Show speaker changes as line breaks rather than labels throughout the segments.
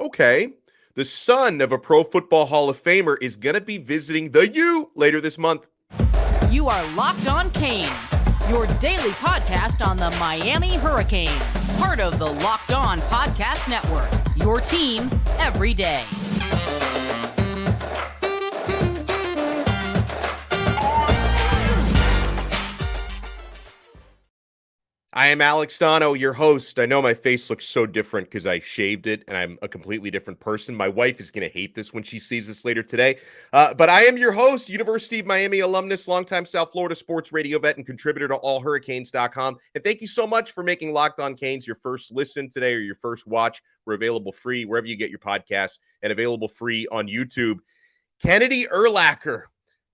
Okay. The son of a Pro Football Hall of Famer is going to be visiting the U later this month.
You are Locked On Canes, your daily podcast on the Miami Hurricanes. Part of the Locked On Podcast Network, your team every day.
I am Alex Donno, your host. I know my face looks so different because I shaved it and I'm a completely different person. My wife is going to hate this when she sees this later today. But I am your host, University of Miami alumnus, longtime South Florida sports radio vet, and contributor to allhurricanes.com. And thank you so much for making Locked On Canes your first listen today or your first watch. We're available free wherever you get your podcasts and available free on YouTube. Kennedy Urlacher,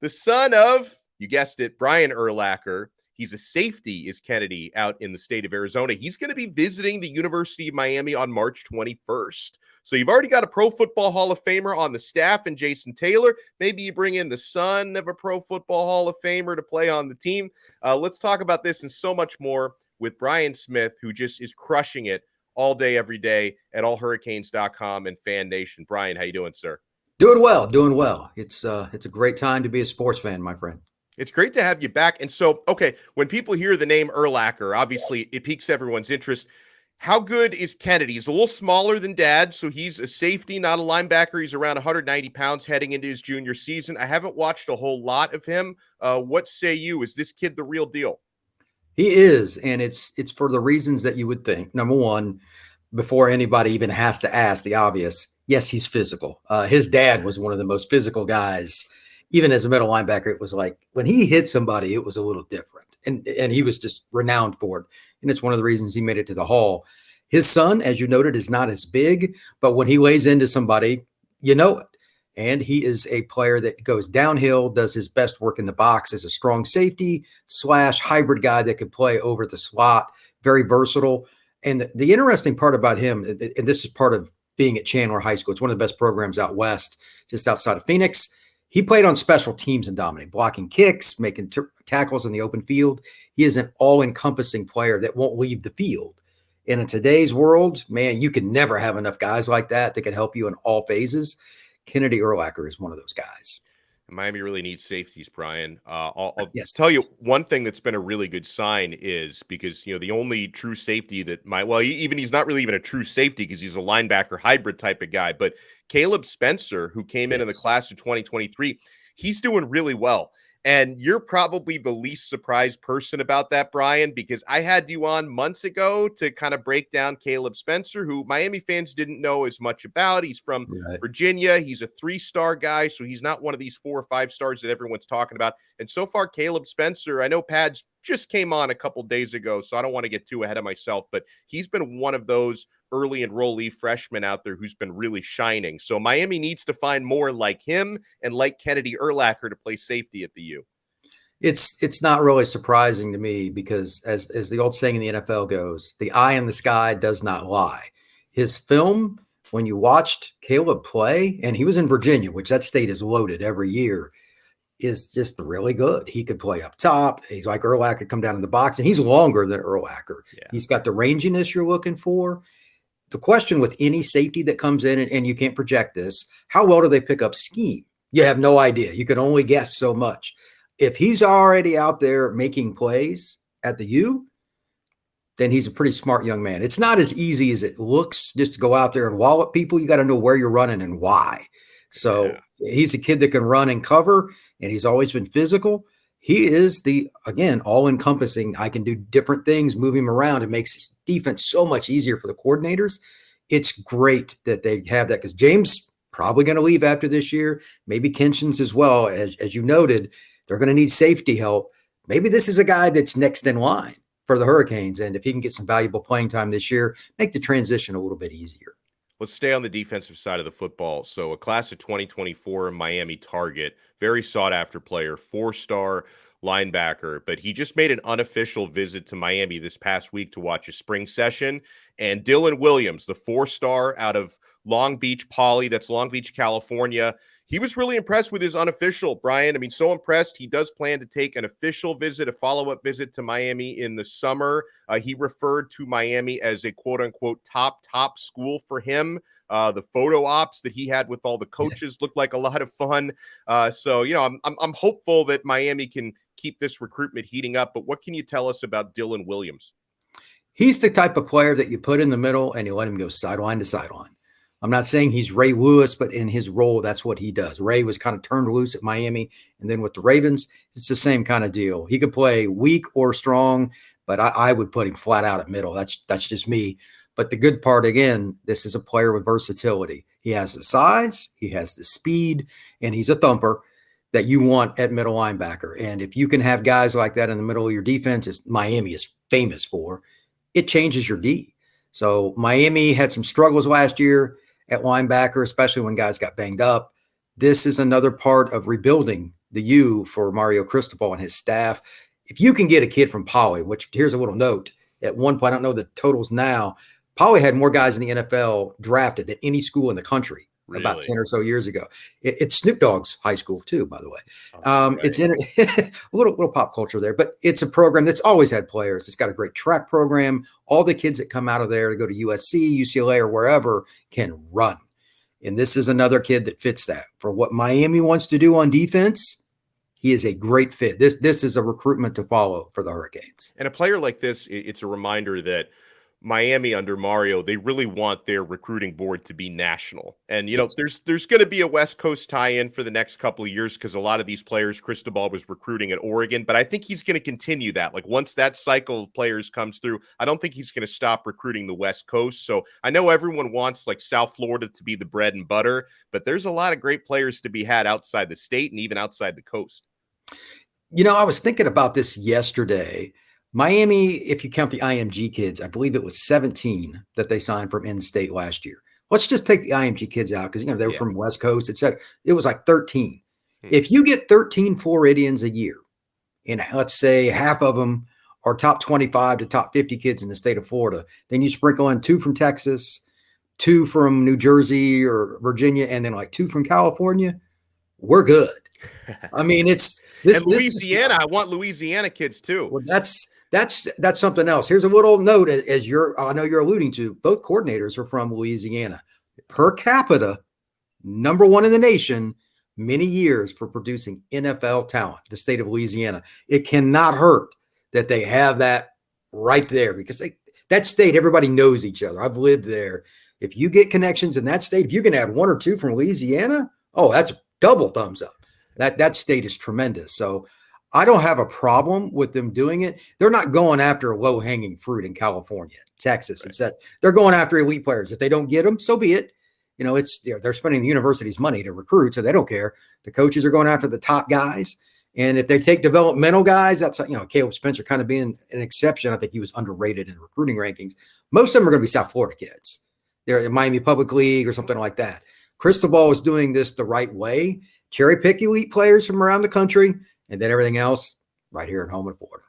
the son of, you guessed it, Brian Urlacher. He's a safety, is Kennedy, out in the state of Arizona. He's going to be visiting the University of Miami on March 21st. So you've already got a Pro Football Hall of Famer on the staff and Jason Taylor. Maybe you bring in the son of a Pro Football Hall of Famer to play on the team. Let's talk about this and so much more with Brian Smith, who just is crushing it all day, every day at allhurricanes.com and Fan Nation. Brian, how you doing, sir?
Doing well. It's a great time to be a sports fan, my friend.
It's great to have you back. And so, okay, when people hear the name Urlacher, obviously it piques everyone's interest. How good is Kennedy? He's a little smaller than Dad, so he's a safety, not a linebacker. He's around 190 pounds heading into his junior season. I haven't watched a whole lot of him. What say you? Is this kid the real deal?
He is, and it's for the reasons that you would think. Number one, before anybody even has to ask the obvious, yes, he's physical. His dad was one of the most physical guys. Even as a middle linebacker, it was like when he hit somebody, it was a little different. And he was just renowned for it. And it's one of the reasons he made it to the Hall. His son, as you noted, is not as big, but when he lays into somebody, you know it. And he is a player that goes downhill, does his best work in the box as a strong safety / hybrid guy that could play over the slot, very versatile. And the interesting part about him, and this is part of being at Chandler High School, it's one of the best programs out west, just outside of Phoenix. He played on special teams and dominated, blocking kicks, making tackles in the open field. He is an all-encompassing player that won't leave the field. And in today's world, man, you can never have enough guys like that can help you in all phases. Kennedy Urlacher is one of those guys.
Miami really needs safeties, Brian. I'll
Yes.
tell you one thing that's been a really good sign is because, the only true safety that he's not really even a true safety because he's a linebacker hybrid type of guy, but Kaleb Spencer, who came in the class of 2023, he's doing really well. And you're probably the least surprised person about that, Brian, because I had you on months ago to kind of break down Kaleb Spencer, who Miami fans didn't know as much about. He's from Virginia. He's a 3-star guy, so he's not one of these 4 or 5 stars that everyone's talking about. And so far, Kaleb Spencer, I know Pads just came on a couple days ago, so I don't want to get too ahead of myself, but he's been one of those early enrollee freshmen out there who's been really shining. So Miami needs to find more like him and like Kennedy Urlacher to play safety at the U.
It's not really surprising to me because as the old saying in the NFL goes, the eye in the sky does not lie. His film, when you watched Kaleb play, and he was in Virginia, which that state is loaded every year, is just really good. He could play up top. He's like Urlacher, come down in the box, and he's longer than Urlacher. Yeah. He's got the ranginess you're looking for. The question with any safety that comes in, and you can't project this, how well do they pick up scheme? You have no idea. You can only guess so much. If he's already out there making plays at the U, then he's a pretty smart young man. It's not as easy as it looks just to go out there and wallop people. You got to know where you're running and why. So he's a kid that can run and cover, and he's always been physical. He is again, all-encompassing. I can do different things, move him around. It makes defense so much easier for the coordinators. It's great that they have that because James probably going to leave after this year. Maybe Kinchens as well. As you noted, they're going to need safety help. Maybe this is a guy that's next in line for the Hurricanes. And if he can get some valuable playing time this year, make the transition a little bit easier.
Let's stay on the defensive side of the football. So a class of 2024 Miami target, very sought-after player, 4-star linebacker, but he just made an unofficial visit to Miami this past week to watch a spring session. And Dylan Williams, the 4-star out of Long Beach Poly, that's Long Beach, California, he was really impressed with his unofficial, Brian. I mean, so impressed. He does plan to take an official visit, a follow-up visit to Miami in the summer. He referred to Miami as a quote-unquote top school for him. The photo ops that he had with all the coaches looked like a lot of fun. So, I'm hopeful that Miami can keep this recruitment heating up. But what can you tell us about Dylan Williams?
He's the type of player that you put in the middle and you let him go sideline to sideline. I'm not saying he's Ray Lewis, but in his role, that's what he does. Ray was kind of turned loose at Miami, and then with the Ravens, it's the same kind of deal. He could play weak or strong, but I would put him flat out at middle. That's just me. But the good part, again, this is a player with versatility. He has the size, he has the speed, and he's a thumper that you want at middle linebacker. And if you can have guys like that in the middle of your defense, as Miami is famous for, it changes your D. So Miami had some struggles last year at linebacker, especially when guys got banged up. This is another part of rebuilding the U for Mario Cristobal and his staff. If you can get a kid from Poly, which here's a little note, at one point, I don't know the totals now, Poly had more guys in the NFL drafted than any school in the country. Really? About 10 or so years ago. It's Snoop Dogg's high school too, by the way. Right. It's in a little pop culture there, but it's a program that's always had players. It's got a great track program. All the kids that come out of there to go to USC, UCLA, or wherever can run. And this is another kid that fits that. For what Miami wants to do on defense, he is a great fit. This is a recruitment to follow for the Hurricanes.
And a player like this, it's a reminder that Miami under Mario, they really want their recruiting board to be national. And, there's going to be a West Coast tie-in for the next couple of years because a lot of these players, Cristobal was recruiting at Oregon, but I think he's going to continue that. Like once that cycle of players comes through, I don't think he's going to stop recruiting the West Coast. So I know everyone wants like South Florida to be the bread and butter, but there's a lot of great players to be had outside the state and even outside the coast.
I was thinking about this yesterday. Miami, if you count the IMG kids, I believe it was 17 that they signed from in-state last year. Let's just take the IMG kids out because, they were from West Coast, et cetera. It was like 13. If you get 13 Floridians a year, and let's say half of them are top 25 to top 50 kids in the state of Florida, then you sprinkle in 2 from Texas, 2 from New Jersey or Virginia, and then like 2 from California, we're good. I mean, it's this.
And Louisiana, I want Louisiana kids too.
Well, that's something else. Here's a little note I know you're alluding to. Both coordinators are from Louisiana. Per capita, number 1 in the nation, many years for producing NFL talent, the state of Louisiana. It cannot hurt that they have that right there because that state, everybody knows each other. I've lived there. If you get connections in that state, if you can add 1 or 2 from Louisiana, that's double thumbs up. That state is tremendous. So I don't have a problem with them doing it. They're not going after low-hanging fruit in California, Texas, etc. They're going after elite players. If they don't get them, so be it. They're spending the university's money to recruit, so they don't care. The coaches are going after the top guys. And if they take developmental guys, that's Kaleb Spencer kind of being an exception. I think he was underrated in recruiting rankings. Most of them are going to be South Florida kids. They're in Miami Public League or something like that. Cristobal is doing this the right way. Cherry pick elite players from around the country. And then everything else right here at home in Florida.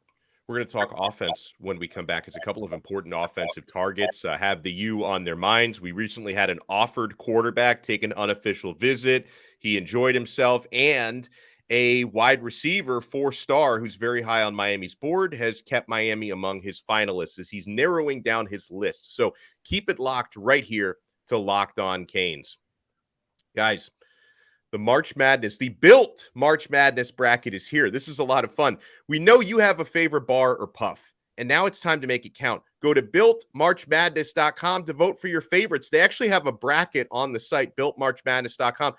We're going to talk offense when we come back. As a couple of important offensive targets have the U on their minds. We recently had an offered quarterback take an unofficial visit. He enjoyed himself, and a wide receiver 4-star who's very high on Miami's board has kept Miami among his finalists as he's narrowing down his list. So keep it locked right here to Locked On Canes. Guys, the March Madness, the built March Madness bracket is here. This is a lot of fun. We know you have a favorite bar or puff, and now it's time to make it count. Go to builtmarchmadness.com to vote for your favorites. They actually have a bracket on the site, builtmarchmadness.com.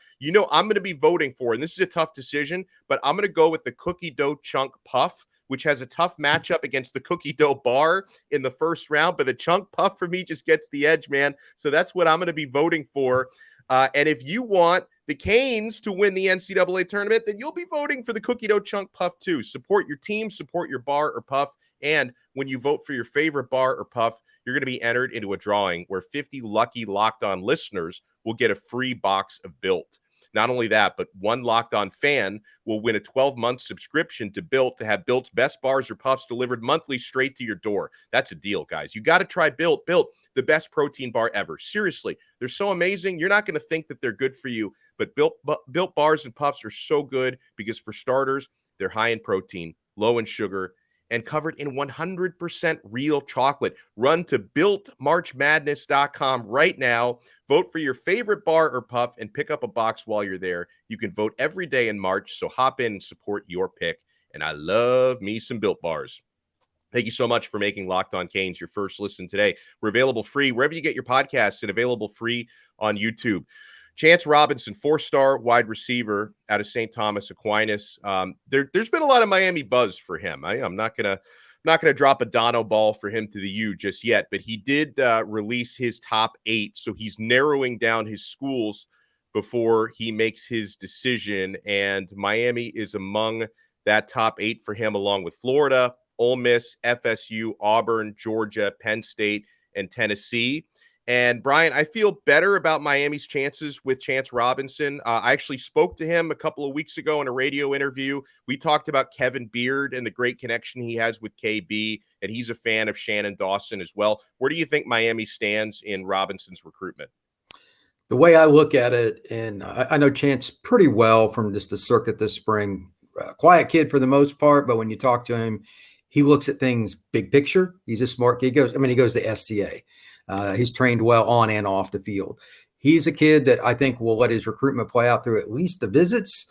I'm going to be voting for, and this is a tough decision, but I'm going to go with the cookie dough chunk puff, which has a tough matchup against the cookie dough bar in the first round, but the chunk puff for me just gets the edge, man. So that's what I'm going to be voting for. And if you want the Canes to win the NCAA tournament, then you'll be voting for the cookie dough chunk puff too. Support your team, support your bar or puff. And when you vote for your favorite bar or puff, you're going to be entered into a drawing where 50 lucky Locked On listeners will get a free box of Built. Not only that, but one Locked On fan will win a 12-month subscription to Built to have Built's best bars or puffs delivered monthly straight to your door. That's a deal, guys. You got to try Built. Built, the best protein bar ever. Seriously, they're so amazing. You're not going to think that they're good for you, but Built bars and puffs are so good because, for starters, they're high in protein, low in sugar, and covered in 100% real chocolate. Run to BuiltMarchMadness.com right now. Vote for your favorite bar or puff and pick up a box while you're there. You can vote every day in March, so hop in and support your pick. And I love me some Built bars. Thank you so much for making Locked On Canes your first listen today. We're available free wherever you get your podcasts and available free on YouTube. Chance Robinson, 4-star wide receiver out of St. Thomas Aquinas. There's been a lot of Miami buzz for him. I'm not gonna drop a Donno ball for him to the U just yet, but he did release his top 8, so he's narrowing down his schools before he makes his decision. And Miami is among that top 8 for him, along with Florida, Ole Miss, FSU, Auburn, Georgia, Penn State, and Tennessee. And Brian, I feel better about Miami's chances with Chance Robinson. I actually spoke to him a couple of weeks ago in a radio interview. We talked about Kevin Beard and the great connection he has with KB, and he's a fan of Shannon Dawson as well. Where do you think Miami stands in Robinson's recruitment?
The way I look at it, and I know Chance pretty well from just the circuit this spring. Quiet kid for the most part, but when you talk to him, he looks at things big picture. He's a smart kid. He goes to STA. He's trained well on and off the field. He's a kid that I think will let his recruitment play out through at least the visits,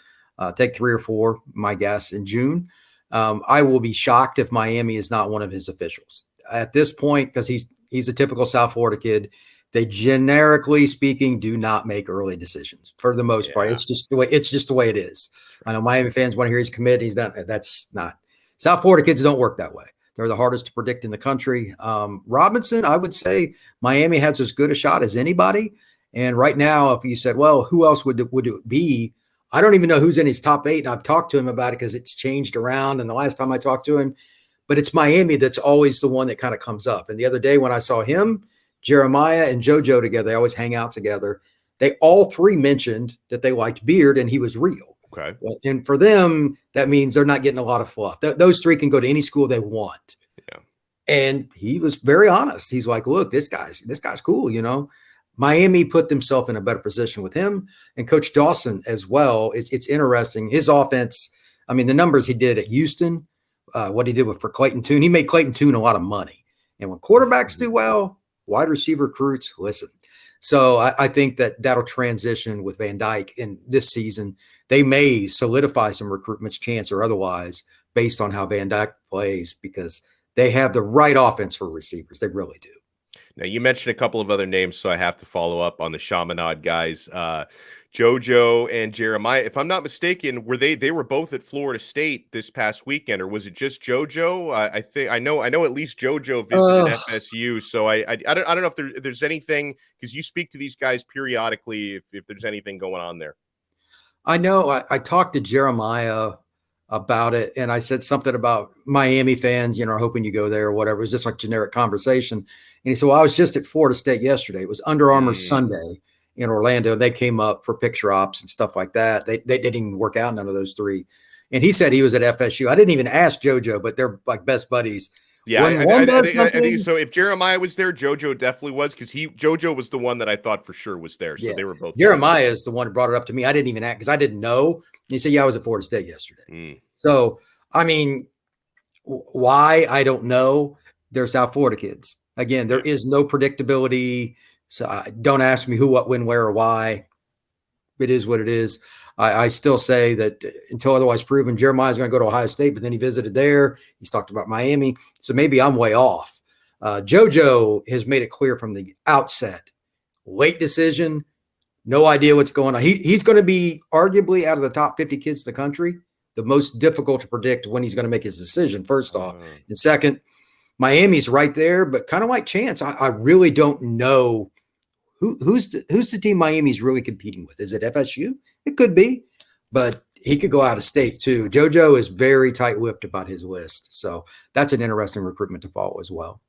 take 3 or 4, my guess, in June. I will be shocked if Miami is not one of his officials at this point, because he's a typical South Florida kid. They, generically speaking, do not make early decisions for the most part. It's just the way it is. I know Miami fans want to hear he's committed. He's not. That's not. South Florida kids don't work that way. They're the hardest to predict in the country. Robinson, I would say Miami has as good a shot as anybody. And right now, if you said, well, who else would it be? I don't even know who's in his top 8. And I've talked to him about it because it's changed around. And the last time I talked to him, but it's Miami that's always the one that kind of comes up. And the other day when I saw him, Jeremiah and JoJo together, they always hang out together. They all 3 mentioned that they liked Beard and he was real.
Okay.
And for them, that means they're not getting a lot of fluff. Those 3 can go to any school they want.
Yeah.
And he was very honest. He's like, look, this guy's cool. Miami put themselves in a better position with him and Coach Dawson as well. It's interesting. His offense, the numbers he did at Houston, what he did for Clayton Tune, he made Clayton Tune a lot of money. And when quarterbacks do well, wide receiver recruits listen. So I think that'll transition with Van Dyke in this season. They may solidify some recruitment's chance or otherwise based on how Van Dyke plays, because they have the right offense for receivers. They really do.
Now, you mentioned a couple of other names, so I have to follow up on the Chaminade guys. JoJo and Jeremiah, if I'm not mistaken, they were both at Florida State this past weekend, or was it just JoJo? I know at least JoJo visited FSU, so I don't know if there's anything, because you speak to these guys periodically, if there's anything going on there.
I know I talked to Jeremiah about it, and I said something about Miami fans, hoping you go there or whatever. It was just like generic conversation. And he said, well, I was just at Florida State yesterday. It was Under Armour Sunday in Orlando. They came up for picture ops and stuff like that. They didn't even work out, none of those 3. And he said he was at FSU. I didn't even ask JoJo, but they're like best buddies.
Yeah, I think so. If Jeremiah was there, JoJo definitely was, because JoJo was the one that I thought for sure was there. So they were both.
Jeremiah is the one who brought it up to me. I didn't even ask because I didn't know. And he said, yeah, I was at Florida State yesterday. So, why? I don't know. They're South Florida kids. Again, there is no predictability. So don't ask me who, what, when, where, or why. It is what it is. I still say that until otherwise proven, Jeremiah is going to go to Ohio State, but then he visited there. He's talked about Miami. So maybe I'm way off. JoJo has made it clear from the outset, late decision, no idea what's going on. He's going to be arguably out of the top 50 kids in the country, the most difficult to predict when he's going to make his decision, first off. And second, Miami's right there, but kind of like Chance, I really don't know who's the team Miami's really competing with. Is it FSU? It could be, but he could go out of state too. JoJo is very tight-lipped about his list, so that's an interesting recruitment to follow as well.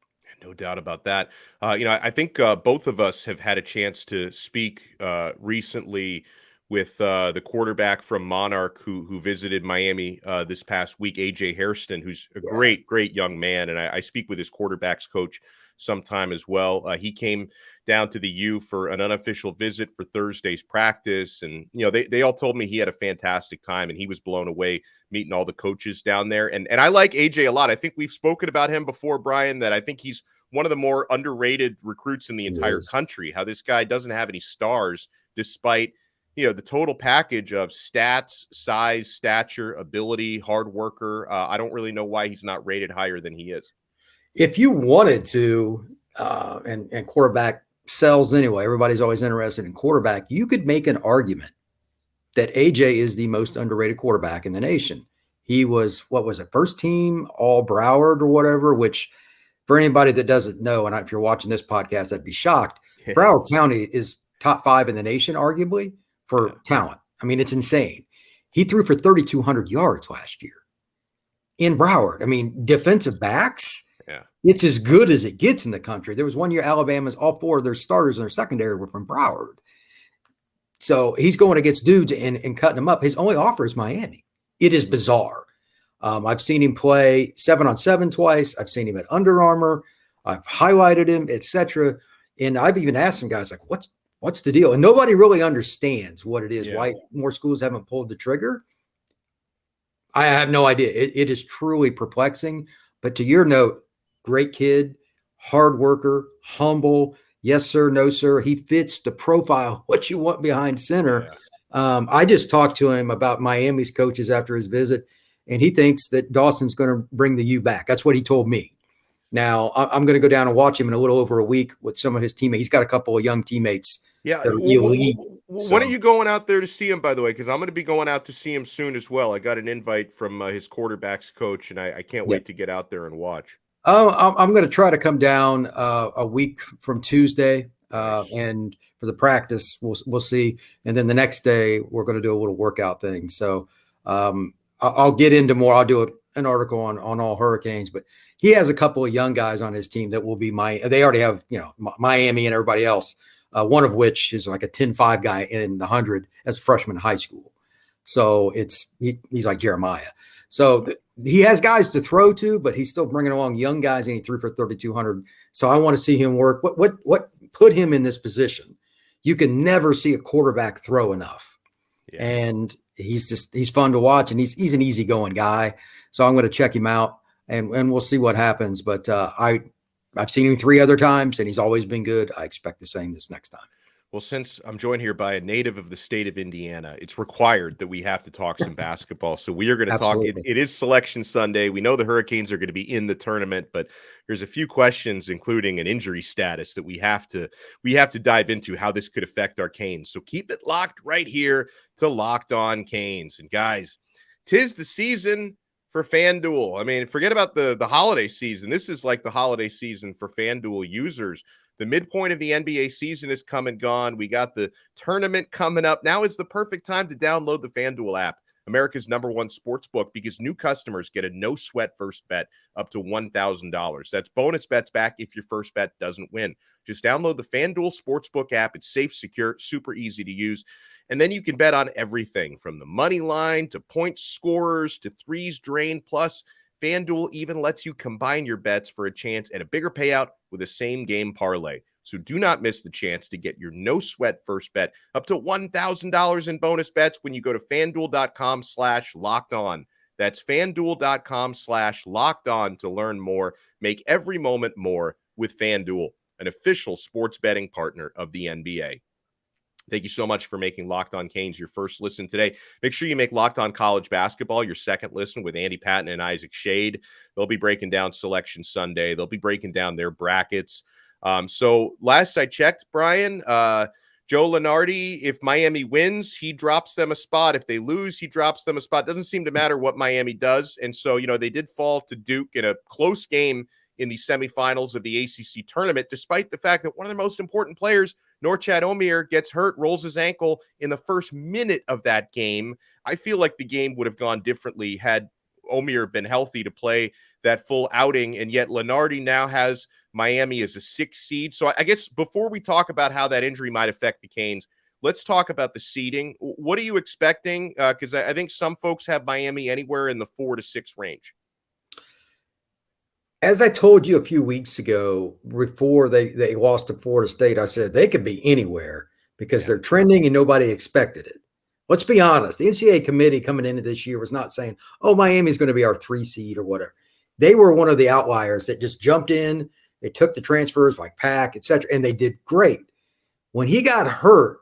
No doubt about that. I think both of us have had a chance to speak recently with the quarterback from Monarch who visited Miami this past week, AJ Hairston, who's a great young man, and I speak with his quarterbacks coach sometime as well. He came down to the U for an unofficial visit for Thursday's practice, and they all told me he had a fantastic time, and he was blown away meeting all the coaches down there. And I like AJ a lot. I think we've spoken about him before, Brian, that I think he's one of the more underrated recruits in the entire country. How this guy doesn't have any stars, despite the total package of stats, size, stature, ability, hard worker. I don't really know why he's not rated higher than he is.
If you wanted to, and quarterback sells anyway, everybody's always interested in quarterback, you could make an argument that AJ is the most underrated quarterback in the nation. He was, first team all Broward or whatever, which for anybody that doesn't know, and if you're watching this podcast, I'd be shocked. Broward County is top 5 in the nation, arguably, for talent. I mean, it's insane. He threw for 3,200 yards last year in Broward. I mean, defensive backs, it's as good as it gets in the country. There was one year Alabama's all 4 of their starters in their secondary were from Broward. So he's going against dudes and cutting them up. His only offer is Miami. It is bizarre. I've seen him play 7-on-7 twice. I've seen him at Under Armour. I've highlighted him, etc. And I've even asked some guys like, what's the deal? And nobody really understands what it is, why more schools haven't pulled the trigger. I have no idea. It is truly perplexing. But to your note, great kid, hard worker, humble. Yes, sir. No, sir. He fits the profile, what you want behind center. I just talked to him about Miami's coaches after his visit, and he thinks that Dawson's going to bring the U back. That's what he told me. Now, I'm going to go down and watch him in a little over a week with some of his teammates. He's got a couple of young teammates.
Yeah. When are you going out there to see him, by the way? Because I'm going to be going out to see him soon as well. I got an invite from his quarterback's coach, and I can't wait to get out there and watch.
I'm going to try to come down a week from Tuesday, and for the practice, we'll see. And then the next day, we're going to do a little workout thing. So I'll get into more. I'll do an article on all Hurricanes, but he has a couple of young guys on his team that will be they already have, Miami and everybody else. One of which is like a 10-5 guy in the 100 as a freshman in high school. So he's like Jeremiah. So he has guys to throw to, but he's still bringing along young guys, and he threw for 3,200. So I want to see him work. What put him in this position? You can never see a quarterback throw enough. And he's fun to watch, and he's an easygoing guy. So I'm going to check him out, and we'll see what happens. But I've seen him 3 other times, and he's always been good. I expect the same this next time.
Well, since I'm joined here by a native of the state of Indiana, it's required that we have to talk some basketball. So we are going to talk. It is Selection Sunday. We know the Hurricanes are going to be in the tournament, but there's a few questions, including an injury status, that we have to dive into how this could affect our Canes. So keep it locked right here to Locked On Canes. And guys, 'tis the season for FanDuel. I mean, forget about the holiday season. This is like the holiday season for FanDuel users. The midpoint of the NBA season is come and gone. We got the tournament coming up. Now is the perfect time to download the FanDuel app, America's #1 sports book, because new customers get a no-sweat first bet up to $1,000. That's bonus bets back if your first bet doesn't win. Just download the FanDuel Sportsbook app. It's safe, secure, super easy to use. And then you can bet on everything from the money line to point scorers to threes drained. Plus, FanDuel even lets you combine your bets for a chance at a bigger payout with a same-game parlay. So do not miss the chance to get your no-sweat first bet up to $1,000 in bonus bets when you go to FanDuel.com/lockedon. That's FanDuel.com/lockedon to learn more. Make every moment more with FanDuel, an official sports betting partner of the NBA. Thank you so much for making Locked On Canes your first listen today. Make sure you make Locked On College Basketball your second listen with Andy Patton and Isaac Shade. They'll be breaking down Selection Sunday. They'll be breaking down their brackets. So last I checked, Brian, Joe Lunardi, if Miami wins, he drops them a spot. If they lose, he drops them a spot. Doesn't seem to matter what Miami does. And so, they did fall to Duke in a close game in the semifinals of the ACC tournament, despite the fact that one of the most important players, Norchad Omier, gets hurt, rolls his ankle in the first minute of that game. I feel like the game would have gone differently had Omier been healthy to play that full outing, and yet Lunardi now has Miami as a 6 seed. So I guess before we talk about how that injury might affect the Canes, let's talk about the seeding. What are you expecting? Because I think some folks have Miami anywhere in the 4 to 6 range.
As I told you a few weeks ago, before they lost to Florida State, I said they could be anywhere because they're trending and nobody expected it. Let's be honest. The NCAA committee coming into this year was not saying, oh, Miami's going to be our 3 seed or whatever. They were one of the outliers that just jumped in. They took the transfers like Pack, et cetera, and they did great. When he got hurt,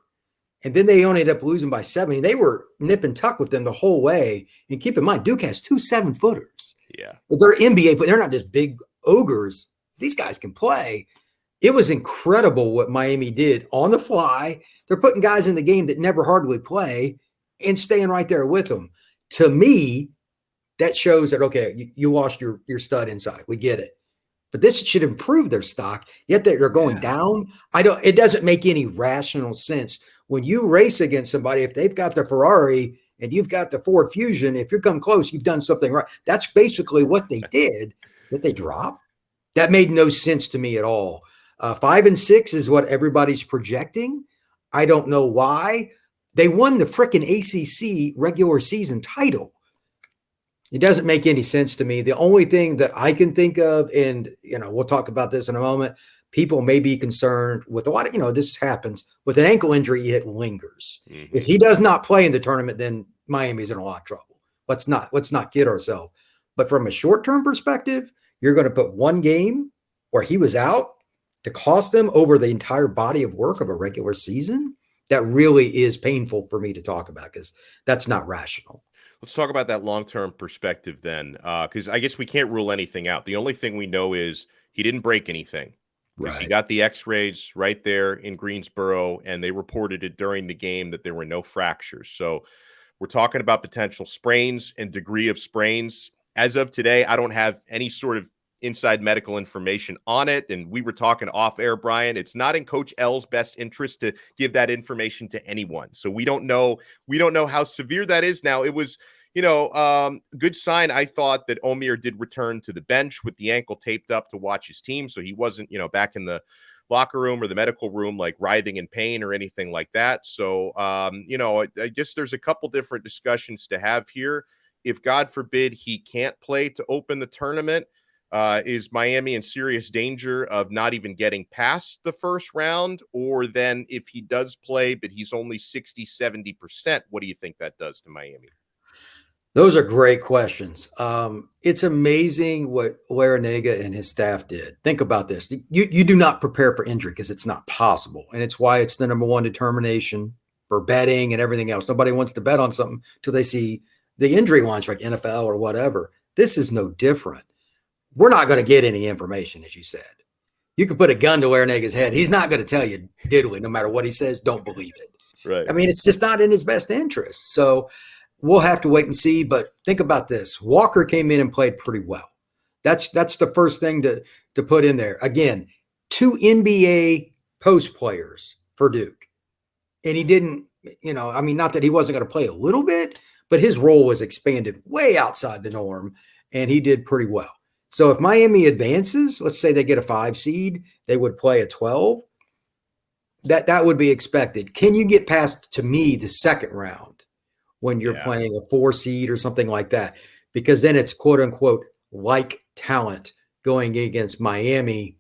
and then they only ended up losing by 7, they were nip and tuck with them the whole way. And keep in mind, Duke has 2 7-footers.
Yeah.
But they're NBA, but they're not just big ogres. These guys can play. It was incredible what Miami did on the fly. They're putting guys in the game that never hardly play and staying right there with them. To me, that shows that, okay, you lost your stud inside. We get it. But this should improve their stock, yet they're going down. It doesn't make any rational sense. When you race against somebody, if they've got the Ferrari and you've got the Ford Fusion, if you come close, you've done something right. That's basically what they did. Did they drop? That made no sense to me at all. 5 and 6 is what everybody's projecting. I don't know why. They won the frickin' ACC regular season title. It doesn't make any sense to me. The only thing that I can think of, and we'll talk about this in a moment, people may be concerned with a lot of, this happens with an ankle injury, it lingers. Mm-hmm. If he does not play in the tournament, then Miami's in a lot of trouble. Let's not kid ourselves. But from a short-term perspective, you're going to put one game where he was out to cost them over the entire body of work of a regular season. That really is painful for me to talk about because that's not rational.
Let's talk about that long-term perspective then, because I guess we can't rule anything out. The only thing we know is he didn't break anything. Right. He got the x-rays right there in Greensboro, and they reported it during the game that there were no fractures. So we're talking about potential sprains and degree of sprains. As of today, I don't have any sort of inside medical information on it. And we were talking off air, Brian, it's not in Coach L's best interest to give that information to anyone. So we don't know how severe that is. Now, it was, good sign. I thought that Omari did return to the bench with the ankle taped up to watch his team. So he wasn't, back in the locker room or the medical room, like writhing in pain or anything like that. So, I guess there's a couple different discussions to have here. If God forbid he can't play to open the tournament, is Miami in serious danger of not even getting past the first round? Or then if he does play, but he's only 60, 70%, what do you think that does to Miami?
Those are great questions. It's amazing what Larrañaga and his staff did. Think about this. You do not prepare for injury because it's not possible. And it's why it's the number one determination for betting and everything else. Nobody wants to bet on something until they see the injury launch like NFL or whatever. This is no different. We're not going to get any information, as you said. You could put a gun to Larrañaga's head. He's not going to tell you diddly. No matter what he says, don't believe it.
Right.
I mean, it's just not in his best interest. So we'll have to wait and see. But think about this. Walker came in and played pretty well. That's the first thing to put in there. Again, 2 NBA post players for Duke. And he didn't, not that he wasn't going to play a little bit, but his role was expanded way outside the norm, and he did pretty well. So if Miami advances, let's say they get a 5 seed, they would play a 12. That would be expected. Can you get past, to me, the second round when you're playing a 4 seed or something like that? Because then it's quote unquote like talent going against Miami.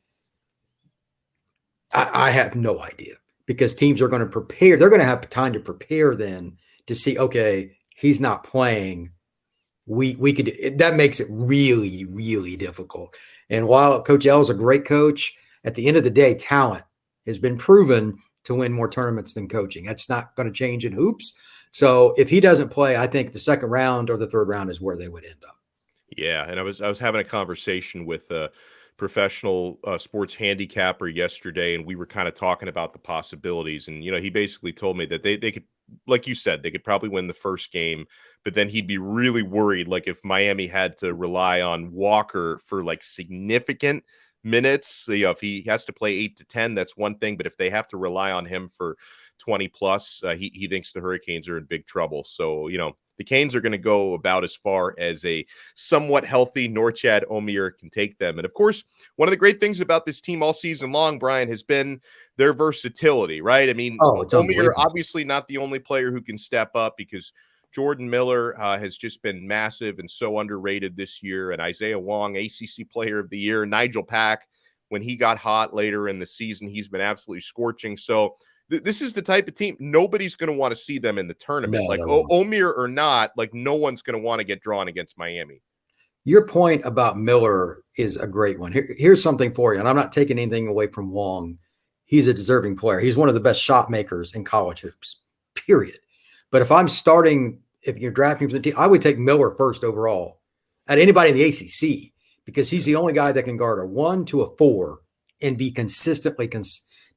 I have no idea because teams are going to prepare. They're going to have time to prepare then to see, okay, he's not playing. We could, that makes it really, really difficult. And while Coach L is a great coach, at the end of the day, talent has been proven to win more tournaments than coaching. That's not going to change in hoops. So if he doesn't play, I think the second round or the third round is where they would end up.
Yeah. And I was having a conversation with a professional sports handicapper yesterday, and we were kind of talking about the possibilities. And, he basically told me that they could, like you said, they could probably win the first game, but then he'd be really worried, like if Miami had to rely on Walker for like significant minutes, if he has to play 8 to 10, that's one thing. But if they have to rely on him for 20 plus, he thinks the Hurricanes are in big trouble. So, the Canes are going to go about as far as a somewhat healthy Norchad Omier can take them. And of course, one of the great things about this team all season long, Brian, has been their versatility, right? I mean,
It's
Omier
unbelievable.
obviously not the only player who can step up, because Jordan Miller has just been massive and so underrated this year. And Isaiah Wong, ACC Player of the Year. Nigel Pack, when he got hot later in the season, he's been absolutely scorching. So this is the type of team, nobody's going to want to see them in the tournament.
No,
Like
they won't.
Omier or not, like no one's going to want to get drawn against Miami.
Your point about Miller is a great one. Here's something for you, and I'm not taking anything away from Wong. He's a deserving player. He's one of the best shot makers in college hoops, period. But if you're drafting for the team, I would take Miller first overall at anybody in the ACC, because he's the only guy that can guard a 1 to a 4 and be consistently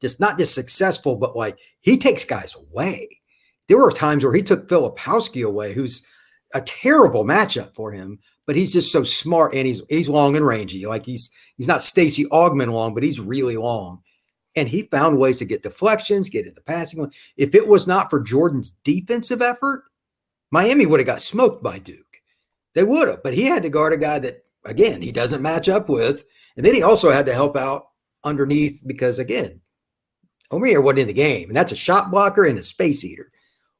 just not just successful, but like he takes guys away. There were times where he took Filipowski away, who's a terrible matchup for him, but he's just so smart, and he's long and rangy. Like he's not Stacey Augmon long, but he's really long. And he found ways to get deflections, get in the passing. If it was not for Jordan's defensive effort, Miami would have got smoked by Duke. They would have, but he had to guard a guy that, again, he doesn't match up with. And then he also had to help out underneath because, again, Omier wasn't in the game, and that's a shot blocker and a space eater.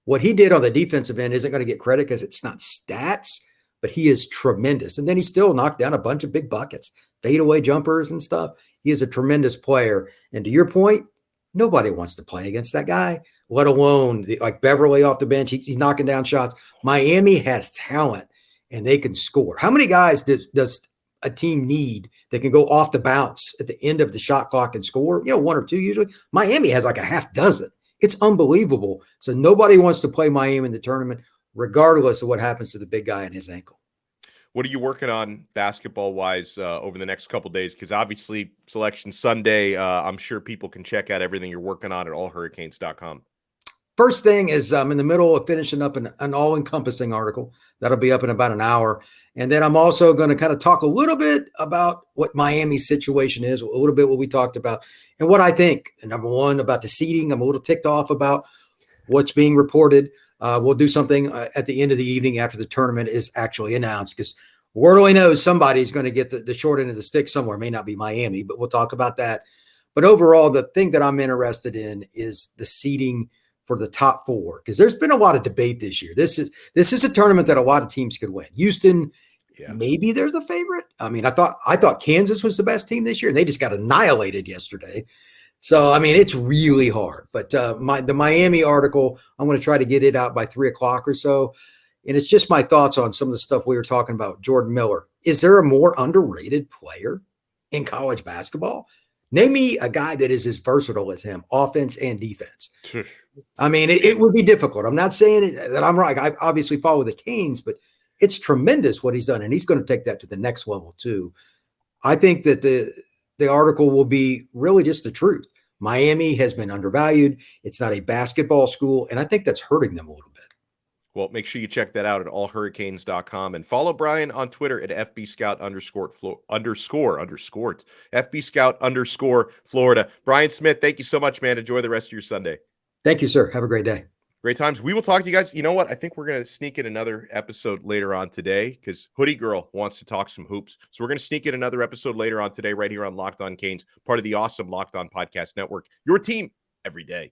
What he did on the defensive end isn't going to get credit because it's not stats, but he is tremendous. And then he still knocked down a bunch of big buckets, fadeaway jumpers and stuff. He is a tremendous player. And to your point, nobody wants to play against that guy, let alone like Beverly off the bench. He's knocking down shots. Miami has talent, and they can score. How many guys does a team need that can go off the bounce at the end of the shot clock and score? 1 or 2 usually. Miami has like a half dozen. It's unbelievable. So nobody wants to play Miami in the tournament, regardless of what happens to the big guy and his ankle.
What are you working on basketball-wise over the next couple days? Because obviously Selection Sunday, I'm sure people can check out everything you're working on at allhurricanes.com.
First thing is I'm in the middle of finishing up an all-encompassing article. That'll be up in about an hour. And then I'm also going to kind of talk a little bit about what Miami's situation is, a little bit what we talked about, and what I think. And number one, about the seeding. I'm a little ticked off about what's being reported. We'll do something at the end of the evening after the tournament is actually announced, because word only knows somebody's going to get the short end of the stick somewhere. It may not be Miami, but we'll talk about that. But overall, the thing that I'm interested in is the seeding for the top 4, because there's been a lot of debate this year. This is a tournament that a lot of teams could win. Houston, maybe they're the favorite. I mean, I thought Kansas was the best team this year, and they just got annihilated yesterday. So, I mean, it's really hard. But the Miami article, I'm going to try to get it out by 3:00 or so. And it's just my thoughts on some of the stuff we were talking about. Jordan Miller. Is there a more underrated player in college basketball? Name me a guy that is as versatile as him, offense and defense. I mean, it would be difficult. I'm not saying that I'm right. I obviously follow the Canes, but it's tremendous what he's done, and he's going to take that to the next level too. I think that the article will be really just the truth. Miami has been undervalued. It's not a basketball school, and I think that's hurting them a little bit.
Well, make sure you check that out at allhurricanes.com and follow Brian on Twitter at FBScout_Florida. Brian Smith, thank you so much, man. Enjoy the rest of your Sunday.
Thank you, sir. Have a great day.
Great times. We will talk to you guys. You know what? I think we're going to sneak in another episode later on today, because Hoodie Girl wants to talk some hoops. So we're going to sneak in another episode later on today right here on Locked On Canes, part of the awesome Locked On Podcast Network. Your team every day.